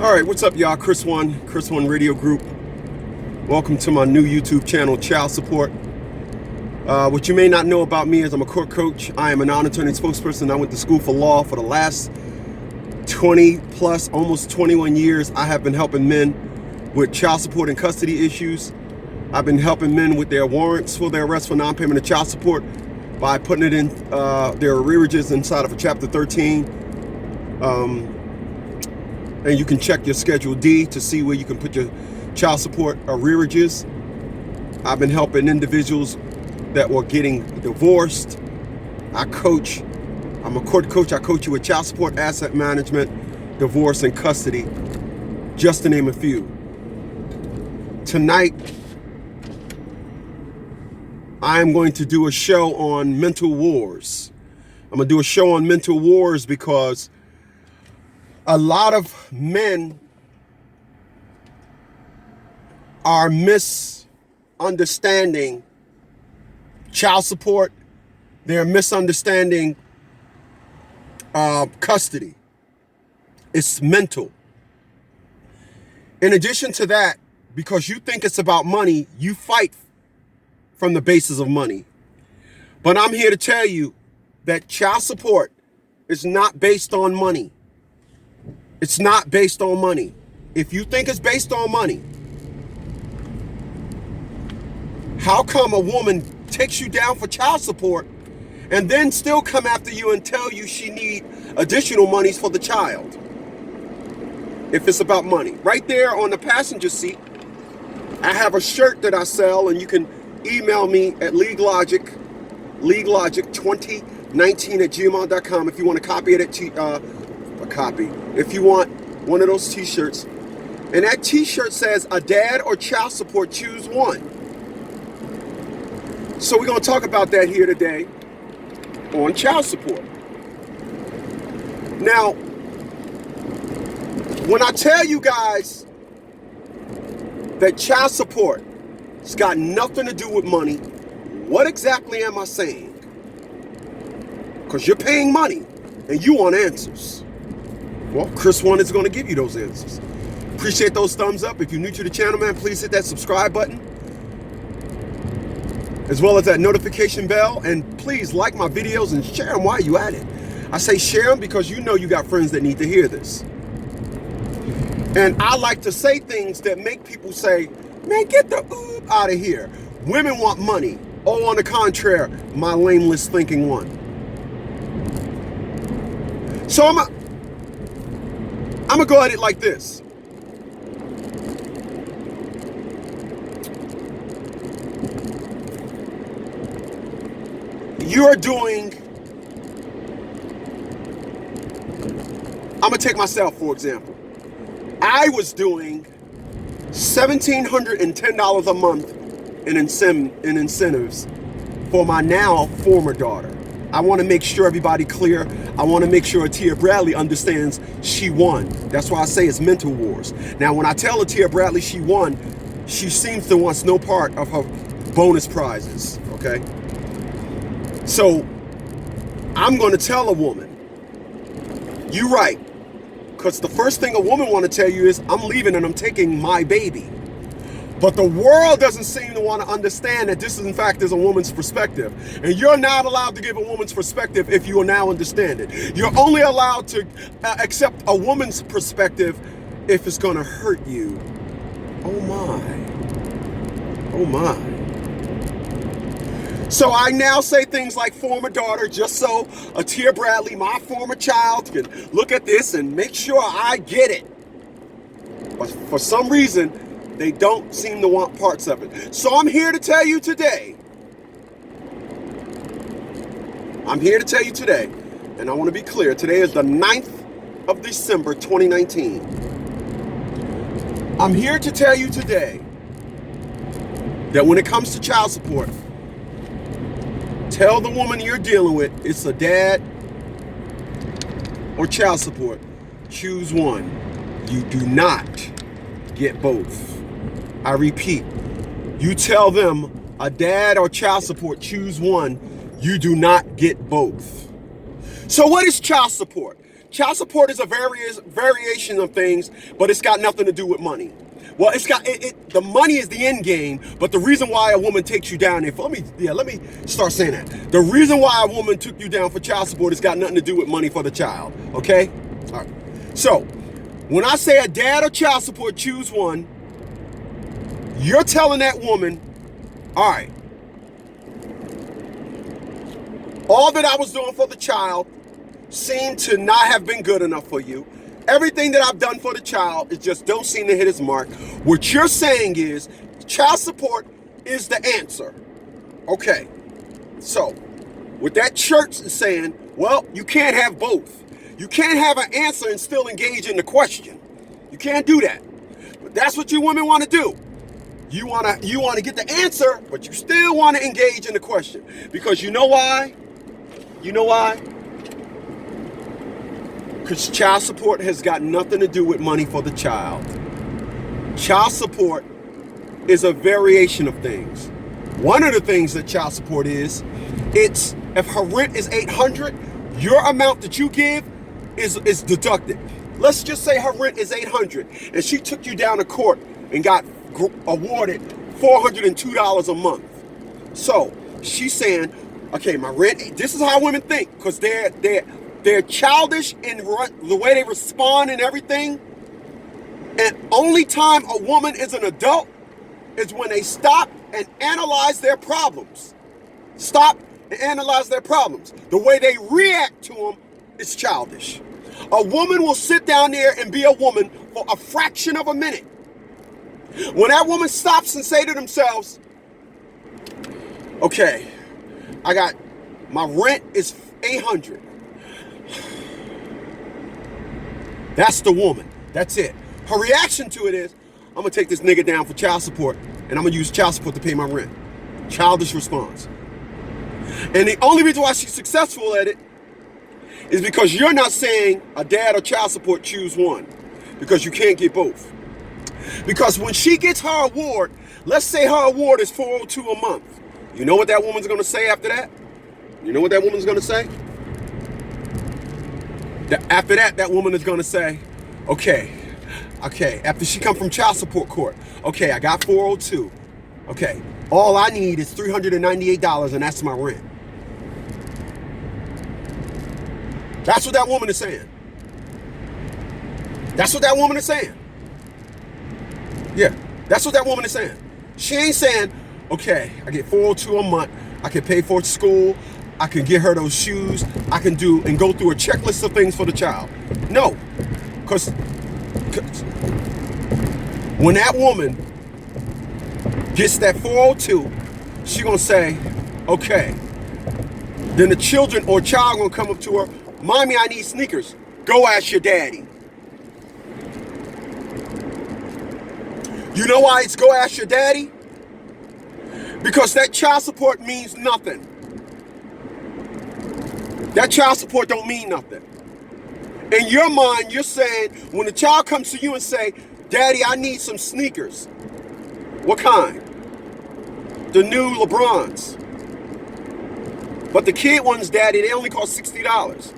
All right, what's up, y'all? Chris One Radio Group. Welcome to my new YouTube channel, Child Support. What you may not know about me is I'm a court coach. I am a non-attorney spokesperson. I went to school for law for the last 20 plus, almost 21 years. I have been helping men with child support and custody issues. I've been helping men with their warrants for their arrest for non-payment of child support by putting it in their arrearages inside of a Chapter 13. And you can check your Schedule D to see where you can put your child support arrearages. I've been helping individuals that were getting divorced. I coach. I'm a court coach. I coach you with child support, asset management, divorce, and custody, just to name a few. Tonight, I am going to do a show on mental wars. I'm going to do a show on mental wars because a lot of men are misunderstanding child support. They're misunderstanding custody. It's mental. In addition to that, because you think it's about money, you fight from the basis of money. But I'm here to tell you that child support is not based on money. It's not based on money. If you think it's based on money, how come a woman takes you down for child support and then still come after you and tell you she need additional monies for the child? If it's about money. Right there on the passenger seat, I have a shirt that I sell, and you can email me at leaguelogic2019@gmail.com if you want to copy it if you want one of those t-shirts. And that t-shirt says, a dad or child support, choose one. So we're going to talk about that here today on child support. Now, when I tell you guys that child support has got nothing to do with money, what exactly am I saying? Because you're paying money and you want answers. Well, Chris One is going to give you those answers. Appreciate those thumbs up. If you're new to the channel, man, please hit that subscribe button, as well as that notification bell. And please like my videos and share them while you're at it. I say share them because you know you got friends that need to hear this. And I like to say things that make people say, man, get the oob out of here. Women want money. Oh, on the contrary, my lameless thinking one. So I'm going to go at it like this. You're doing, I'm going to take myself, for example. I was doing $1,710 a month in incentives for my now former daughter. I want to make sure everybody clear. I want to make sure Atia Bradley understands she won. That's why I say it's mental wars. Now, when I tell Atia Bradley she won, she seems to want no part of her bonus prizes, okay? So, I'm going to tell a woman, you're right. Because the first thing a woman want to tell you is, I'm leaving and I'm taking my baby. But the world doesn't seem to want to understand that this, in fact, is a woman's perspective. And you're not allowed to give a woman's perspective if you will now understand it. You're only allowed to accept a woman's perspective if it's going to hurt you. Oh, my. Oh, my. So I now say things like former daughter, just so Atia Bradley, my former child, can look at this and make sure I get it. But for some reason, they don't seem to want parts of it. So I'm here to tell you today. And I want to be clear. Today is the 9th of December, 2019. I'm here to tell you today that when it comes to child support, tell the woman you're dealing with it's a dad or child support. Choose one. You do not get both. I repeat, you tell them a dad or child support, choose one. You do not get both. So what is child support? child support is a variation of things, but it's got nothing to do with money. Well, it's got the money is the end game, but the reason why a woman takes you down there, let me start saying that. The reason why a woman took you down for child support has got nothing to do with money for the child. Okay? All right. So, when I say a dad or child support, choose one, you're telling that woman, all right, all that I was doing for the child seemed to not have been good enough for you. Everything that I've done for the child, it just don't seem to hit its mark. What you're saying is child support is the answer. Okay. So, with that church is saying, well, you can't have both. You can't have an answer and still engage in the question. You can't do that. But that's what you women want to do. You want to get the answer, but you still want to engage in the question. Because you know why? You know why? Because child support has got nothing to do with money for the child. Child support is a variation of things. One of the things that child support is, it's if her rent is $800, your amount that you give is deducted. Let's just say her rent is $800 and she took you down to court and got awarded $402 a month. So she's saying, okay, my rent, this is how women think, because they're childish in the way they respond and everything. And only time a woman is an adult is when they stop and analyze their problems. Stop and analyze their problems. The way they react to them is childish. A woman will sit down there and be a woman for a fraction of a minute. When that woman stops and say to themselves, okay, my rent is $800. That's the woman. That's it. Her reaction to it is, I'm going to take this nigga down for child support and I'm going to use child support to pay my rent. Childish response. And the only reason why she's successful at it is because you're not saying a dad or child support, choose one. Because you can't get both. Because when she gets her award, let's say her award is $402 a month. You know what that woman's going to say after that? You know what that woman's going to say? After that woman is going to say, okay, after she come from child support court, okay, I got 402. Okay, all I need is $398 and that's my rent. That's what that woman is saying. That's what that woman is saying. Yeah, that's what that woman is saying. She ain't saying, okay, I get $402 a month, I can pay for school, I can get her those shoes, I can do and go through a checklist of things for the child. No, because when that woman gets that 402, she gonna say, okay. Then the children or child gonna come up to her, mommy, I need sneakers. Go ask your daddy. You know why it's go ask your daddy? Because that child support means nothing. That child support don't mean nothing. In your mind, you're saying, when the child comes to you and say, daddy, I need some sneakers. What kind? The new LeBrons. But the kid ones, daddy, they only cost $60.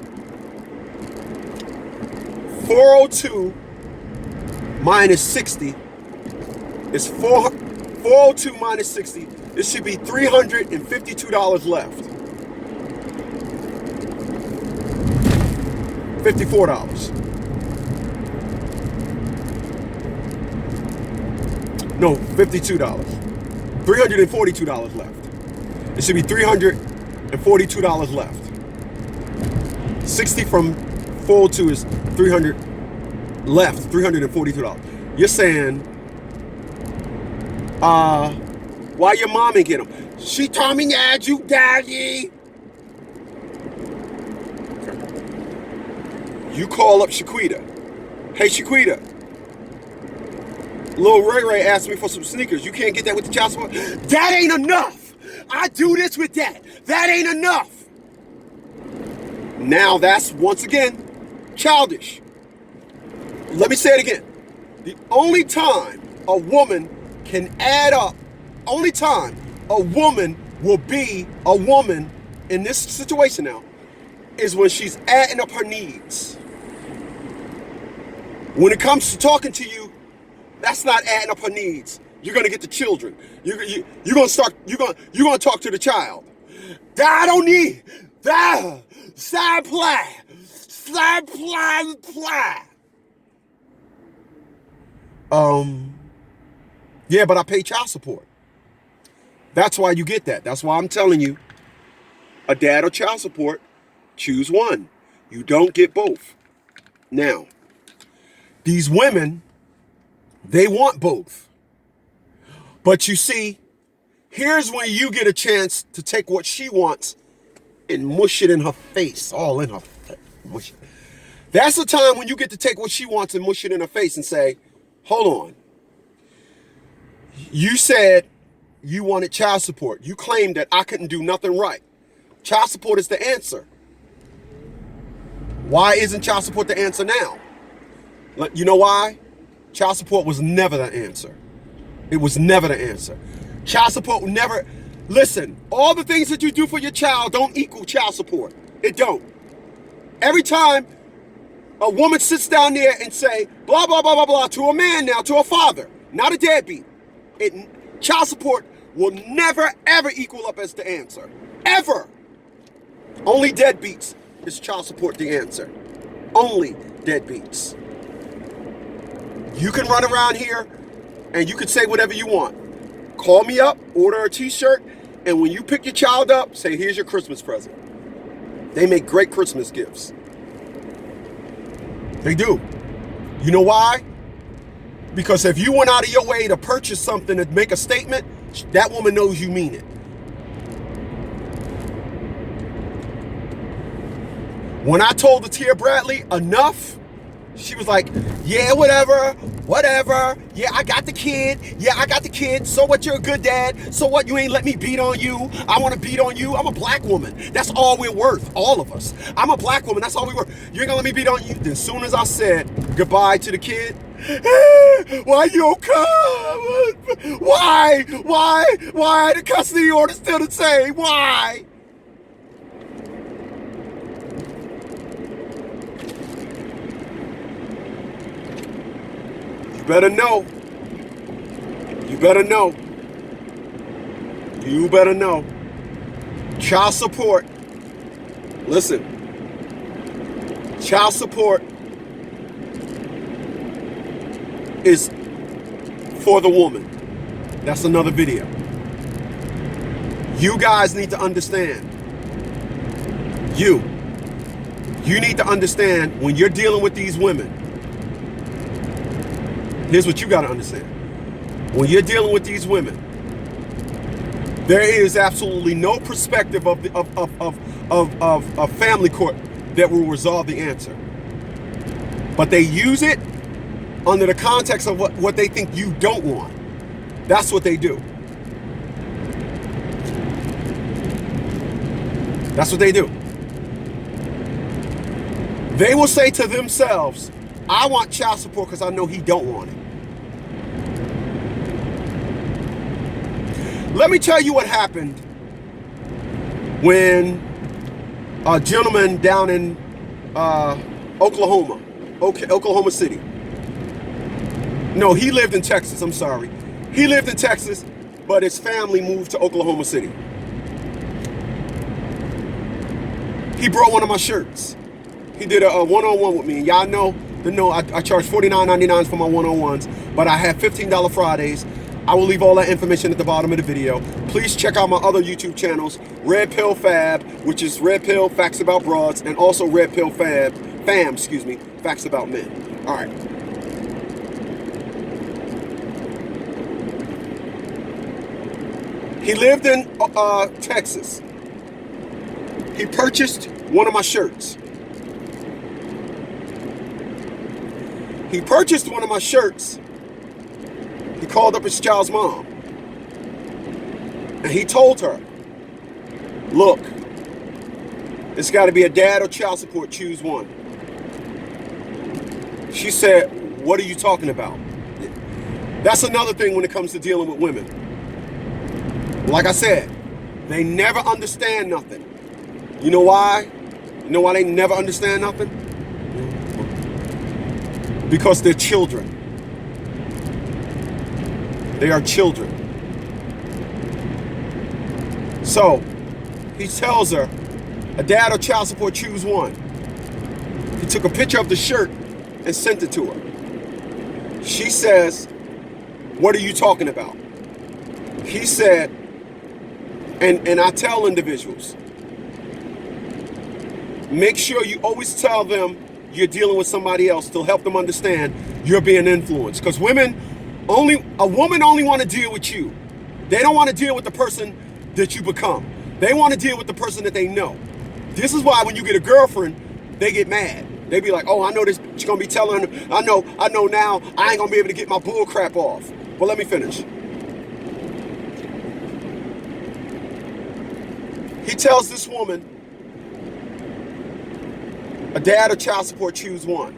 402 minus 60 is 402 minus 60. It should be $352 left. $54. No, $52. $342 left. It should be $342 left. 60 from 402 is 300 left, $342. You're saying, why your mom ain't get them? She told me that you daddy. You call up Shaquita. Hey, Shaquita. Lil Ray asked me for some sneakers. You can't get that with the child support? That ain't enough. I do this with that. That ain't enough. Now that's, once again, childish. Let me say it again. The only time a woman can add up, only time a woman will be a woman in this situation now, is when she's adding up her needs. When it comes to talking to you, that's not adding up her needs. You're gonna get the children. You're gonna talk to the child. I don't need that. Side play. Yeah, but I pay child support. That's why you get that. That's why I'm telling you, a dad or child support, choose one. You don't get both. Now, these women, they want both. But you see, here's when you get a chance to take what she wants and mush it in her face, all in her face. Mush it. That's the time when you get to take what she wants and mush it in her face and say, hold on. You said you wanted child support. You claimed that I couldn't do nothing right. Child support is the answer. Why isn't child support the answer now? You know why? Child support was never the answer. It was never the answer. Child support will never... Listen, all the things that you do for your child don't equal child support. It don't. Every time a woman sits down there and say, blah, blah, blah, blah, blah, to a man now, to a father, not a deadbeat, child support will never, ever equal up as the answer. Ever. Only deadbeats is child support the answer. Only deadbeats. You can run around here and you can say whatever you want. Call me up, order a t-shirt, and when you pick your child up, say, here's your Christmas present. They make great Christmas gifts. They do. You know why? Because if you went out of your way to purchase something to make a statement, that woman knows you mean it. When I told Atia Bradley enough, she was like, yeah, whatever. Yeah, I got the kid. So what, you're a good dad. So what, you ain't let me beat on you. I want to beat on you. I'm a black woman. That's all we're worth, all of us. I'm a black woman. That's all we worth. You ain't gonna let me beat on you. Then as soon as I said goodbye to the kid, why you don't come? Why? The custody order's still the same. Why? You better know. You better know. You better know. Child support. Listen. Child support is for the woman. That's another video. You guys need to understand. You need to understand when you're dealing with these women. Here's what you got to understand. When you're dealing with these women, there is absolutely no perspective of family court that will resolve the answer. But they use it under the context of what they think you don't want. That's what they do. That's what they do. They will say to themselves, I want child support because I know he don't want it. Let me tell you what happened when a gentleman down in Oklahoma City. No, he lived in Texas, I'm sorry. He lived in Texas, but his family moved to Oklahoma City. He brought one of my shirts. He did a one-on-one with me. And y'all know, I charge $49.99 for my one-on-ones, but I have $15 Fridays. I will leave all that information at the bottom of the video. Please check out my other YouTube channels, Red Pill Fab, which is Red Pill Facts About Broads, and also Red Pill Fam, Facts About Men. All right. He lived in Texas. He purchased one of my shirts. He purchased one of my shirts. He called up his child's mom. And he told her, look, it's got to be a dad or child support, choose one. She said, what are you talking about? That's another thing when it comes to dealing with women. Like I said, they never understand nothing. You know why? You know why they never understand nothing? because they're children. They are children. So he tells her, a dad or child support, choose one. He took a picture of the shirt and sent it to her. She says, what are you talking about? He said, and I tell individuals, make sure you always tell them you're dealing with somebody else to help them understand you're being influenced. Because a woman only want to deal with you. They don't want to deal with the person that you become. They want to deal with the person that they know. This is why when you get a girlfriend, they get mad. They be like, oh, I know this, she's going to be telling her, I know now, I ain't going to be able to get my bull crap off. Well, let me finish. He tells this woman, a dad or child support, choose one.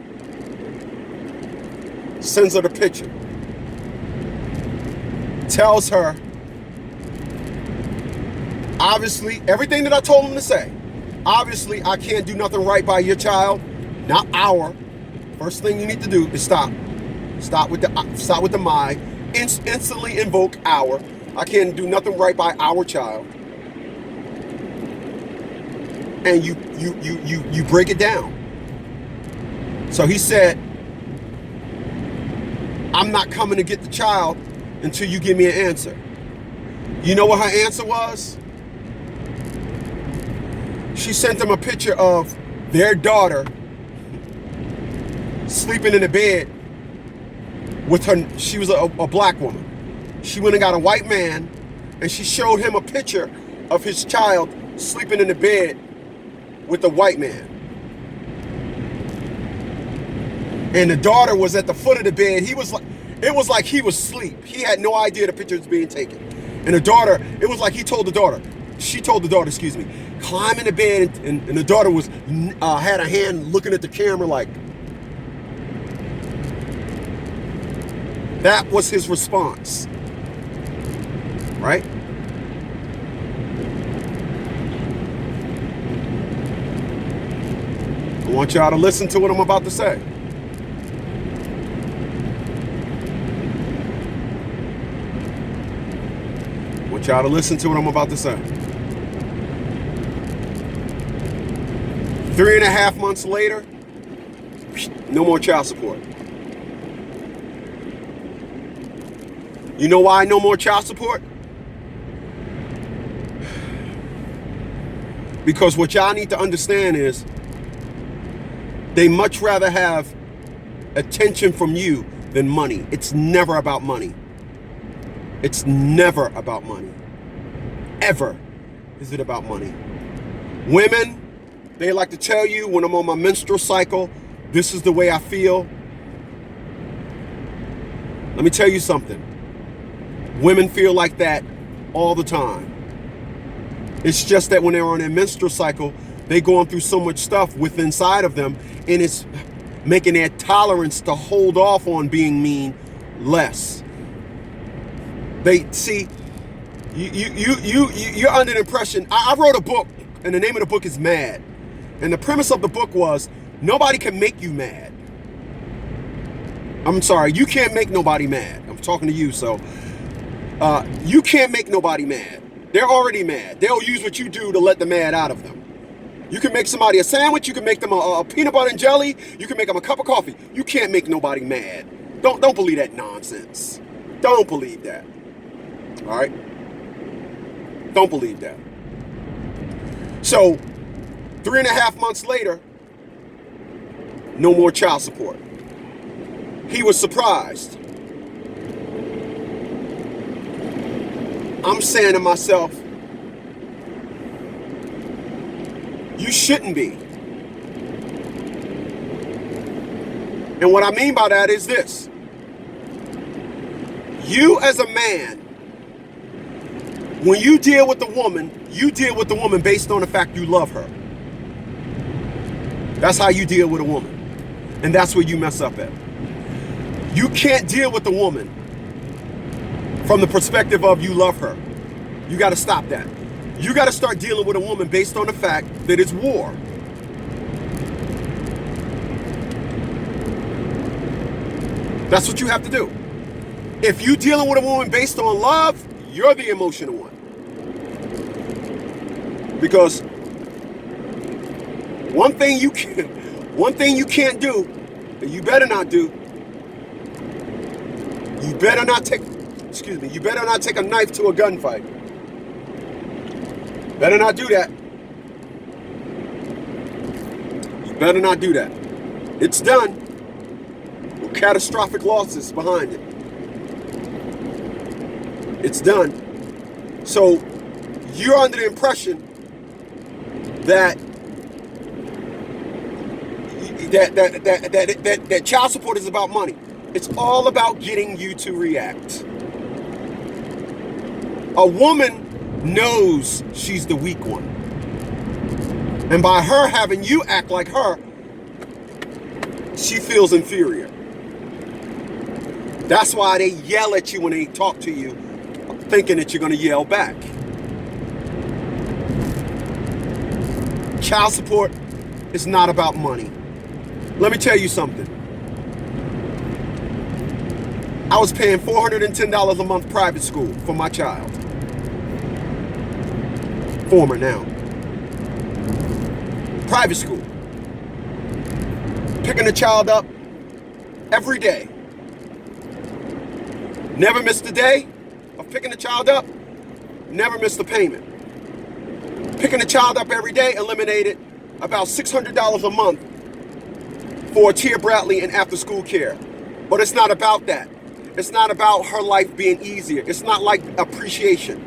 Sends her the picture. Tells her, obviously, everything that I told him to say. Obviously, I can't do nothing right by your child, not our. First thing you need to do is stop. Stop with the my. Instantly invoke our. I can't do nothing right by our child. And you break it down. So he said, I'm not coming to get the child until you give me an answer. You know what her answer was? She sent him a picture of their daughter sleeping in the bed with her. She was a black woman. She went and got a white man, and she showed him a picture of his child sleeping in the bed with the white man. And the daughter was at the foot of the bed. It was like he was asleep. He had no idea the picture was being taken. And the daughter, it was like she told the daughter, excuse me, climb in the bed, and the daughter was had a hand looking at the camera like. That was his response. Right? I want y'all to listen to what I'm about to say. I want y'all to listen to what I'm about to say. 3.5 months later, no more child support. You know why no more child support? Because what y'all need to understand is they much rather have attention from you than money. It's never about money. It's never about money. Ever is it about money. Women, they like to tell you when I'm on my menstrual cycle, this is the way I feel. Let me tell you something. Women feel like that all the time. It's just that when they're on their menstrual cycle, they're going through so much stuff within inside of them, and it's making their tolerance to hold off on being mean less. They see, you're under the impression. I wrote a book, and the name of the book is Mad. And the premise of the book was, nobody can make you mad. I'm sorry, you can't make nobody mad. I'm talking to you, so you can't make nobody mad. They're already mad. They'll use what you do to let the mad out of them. You can make somebody a sandwich. You can make them a peanut butter and jelly. You can make them a cup of coffee. You can't make nobody mad. Don't believe that nonsense. Don't believe that. All right? Don't believe that. So, 3.5 months later, no more child support. He was surprised. I'm saying to myself, you shouldn't be. And what I mean by that is this. You as a man, when you deal with the woman, you deal with the woman based on the fact you love her. That's how you deal with a woman. And that's where you mess up at. You can't deal with the woman from the perspective of you love her. You got to stop that. You got to start dealing with a woman based on the fact that it's war. That's what you have to do. If you're dealing with a woman based on love, you're the emotional one. Because one thing you can't do, and you better not do, you better not take a knife to a gunfight. Better not do that. You better not do that. It's done with catastrophic losses behind it. It's done. So you're under the impression that child support is about money. It's all about getting you to react. A woman knows she's the weak one. And by her having you act like her, she feels inferior. That's why they yell at you when they talk to you, thinking that you're going to yell back. Child support is not about money. Let me tell you something. I was paying $410 a month private school for my child. Former now. Private school. Picking the child up every day. Never missed a day of picking the child up. Never missed a payment. Picking the child up every day eliminated about $600 a month for Tia Bradley and after school care. But it's not about that. It's not about her life being easier. It's not like appreciation.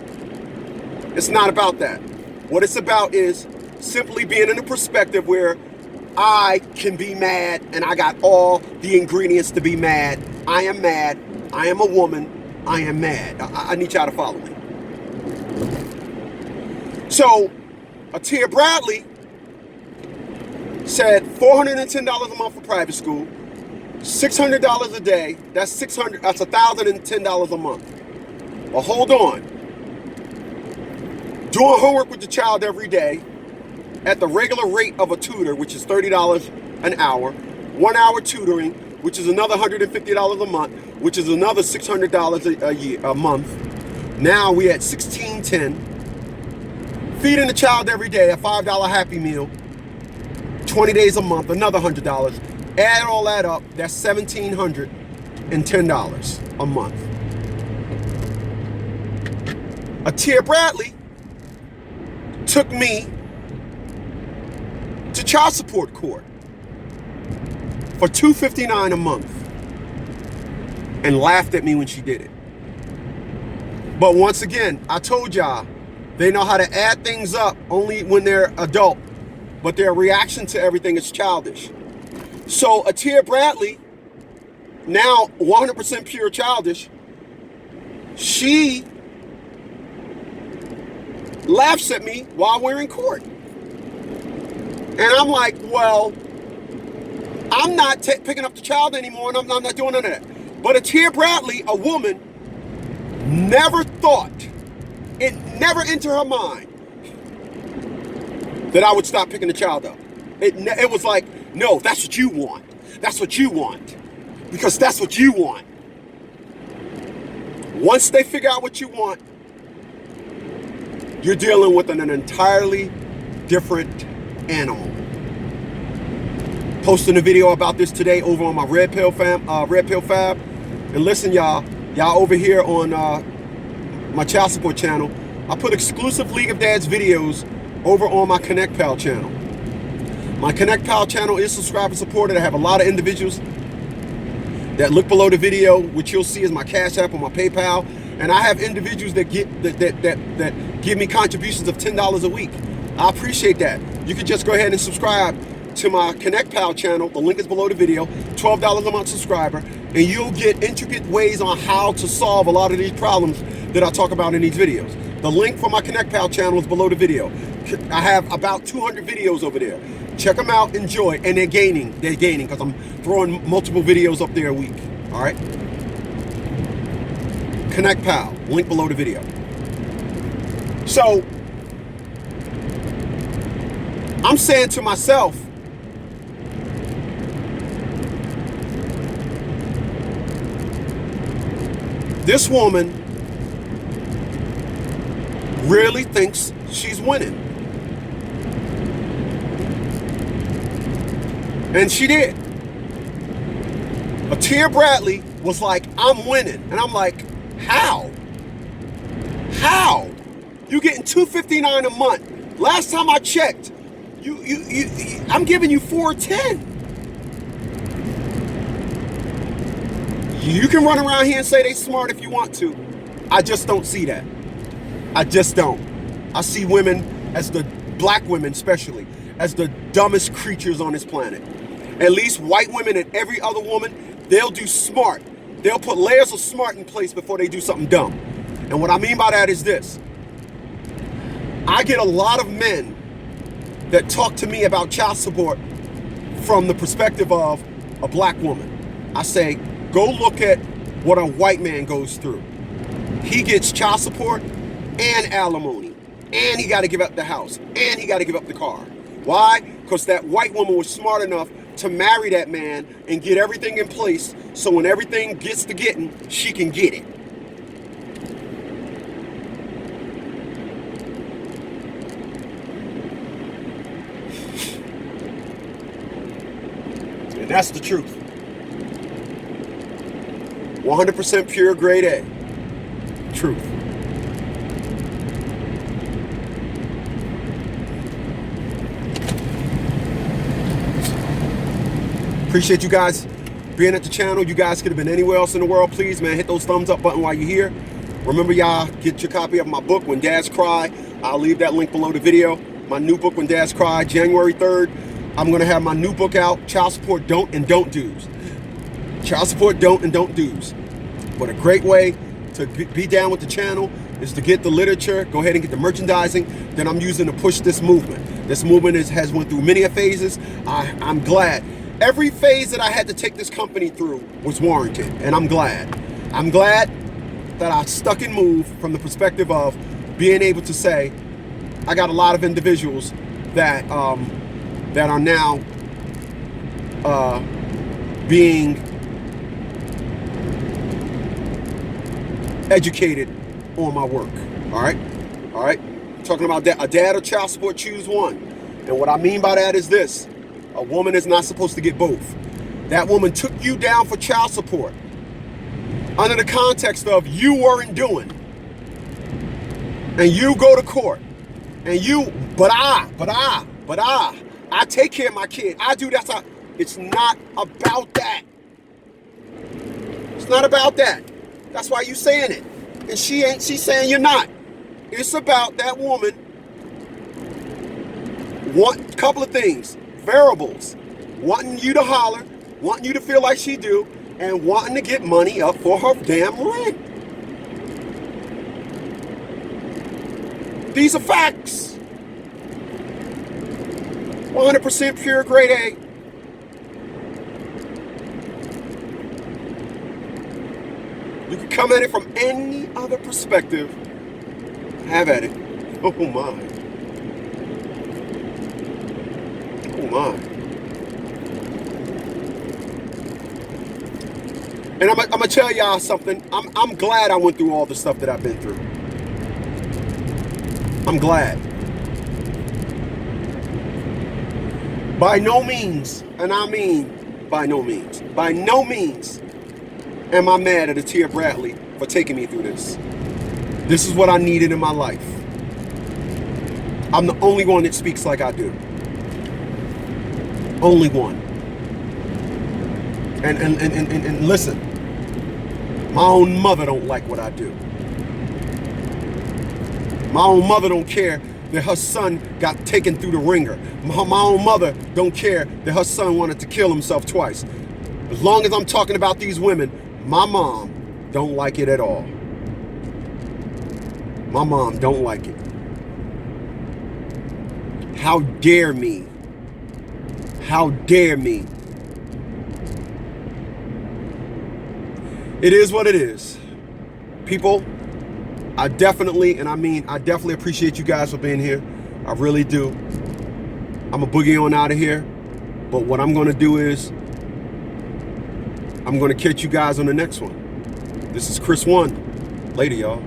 It's not about that. What it's about is simply being in a perspective where I can be mad and I got all the ingredients to be mad. I am mad. I am a woman. I am mad. I need y'all to follow me. So, Tia Bradley said $410 a month for private school, $600 a day. That's $1,010 a month. Well, hold on. Doing homework with the child every day at the regular rate of a tutor, which is $30 an hour, 1 hour tutoring, which is another $150 a month, which is another $600 a month. Now we at $1,610. Feeding the child every day, a $5 Happy Meal, 20 days a month, another $100. Add all that up, that's $1,710 a month. Tia Bradley took me to child support court for $259 a month and laughed at me when she did it. But once again, I told y'all, they know how to add things up only when they're adult, but their reaction to everything is childish. So Tia Bradley, now 100% pure childish, she laughs at me while we're in court. And I'm like, well, I'm not picking up the child anymore, and I'm not doing none of that. But Tia Bradley, a woman, never thought, it never entered her mind that I would stop picking the child up. It was like, no, that's what you want. That's what you want. Because that's what you want. Once they figure out what you want, you're dealing with an entirely different animal. Posting a video about this today over on my Red Pill Fab. And listen, y'all over here on my child support channel, I put exclusive League of Dads videos over on my Connect Pal channel. My Connect Pal channel is subscriber supported. I have a lot of individuals that look below the video, which you'll see is my Cash App or my PayPal. And I have individuals that give me contributions of $10 a week. I appreciate that. You can just go ahead and subscribe to my Connect Pal channel. The link is below the video. $12 a month subscriber. And you'll get intricate ways on how to solve a lot of these problems that I talk about in these videos. The link for my Connect Pal channel is below the video. I have about 200 videos over there. Check them out, enjoy, and they're gaining because I'm throwing multiple videos up there a week. All right? Connect Pal, link below the video. So, I'm saying to myself, This woman really thinks she's winning. And she did. Atia Bradley was like, I'm winning. And I'm like, how? How? You getting $259 a month. Last time I checked, I'm giving you $410. You can run around here and say they smart if you want to. I just don't see that. I just don't. I see women, as the black women especially, as the dumbest creatures on this planet. At least white women and every other woman, they'll do smart. They'll put layers of smart in place before they do something dumb. And what I mean by that is this. I get a lot of men that talk to me about child support from the perspective of a black woman. I say, go look at what a white man goes through. He gets child support and alimony, and he got to give up the house, and he got to give up the car. Why? Because that white woman was smart enough to marry that man and get everything in place so when everything gets to getting, she can get it. And that's the truth. 100% pure grade A. Truth. Appreciate you guys being at the channel. You guys could have been anywhere else in the world. Please, man, hit those thumbs up button while you're here. Remember, y'all, get your copy of my book, When Dads Cry. I'll leave that link below the video. My new book, When Dads Cry, January 3rd. I'm going to have my new book out, Child Support Don't and Don't Do's. Child Support Don't and Don't Do's. But a great way to be down with the channel is to get the literature, go ahead and get the merchandising that I'm using to push this movement. This movement has went through many phases. I'm glad. Every phase that I had to take this company through was warranted, and I'm glad. I'm glad that I stuck and moved from the perspective of being able to say, I got a lot of individuals that that are now being educated on my work. All right. Talking about that, a dad or child support, choose one. And what I mean by that is this. A woman is not supposed to get both. That woman took you down for child support under the context of you weren't doing. And you go to court. And you, but I take care of my kid. I do that. It's not about that. It's not about that. That's why you saying it. And she's saying you're not. It's about that woman. One couple of things. Variables, wanting you to holler, wanting you to feel like she do, and wanting to get money up for her damn rent. These are facts. 100% pure grade A. You can come at it from any other perspective. Have at it. Oh my. Oh my. And I'm gonna tell y'all something. I'm glad I went through all the stuff that I've been through. I'm glad. By no means, and I mean by no means am I mad at Atia Bradley for taking me through this. This is what I needed in my life. I'm the only one that speaks like I do. Only one. And listen, my own mother don't like what I do. My own mother don't care that her son got taken through the ringer. My own mother don't care that her son wanted to kill himself twice. As long as I'm talking about these women, my mom don't like it at all. My mom don't like it. How dare me? How dare me? It is what it is. People, I definitely appreciate you guys for being here. I really do. I'm a boogie on out of here. But what I'm going to do is I'm going to catch you guys on the next one. This is Chris One. Later, y'all.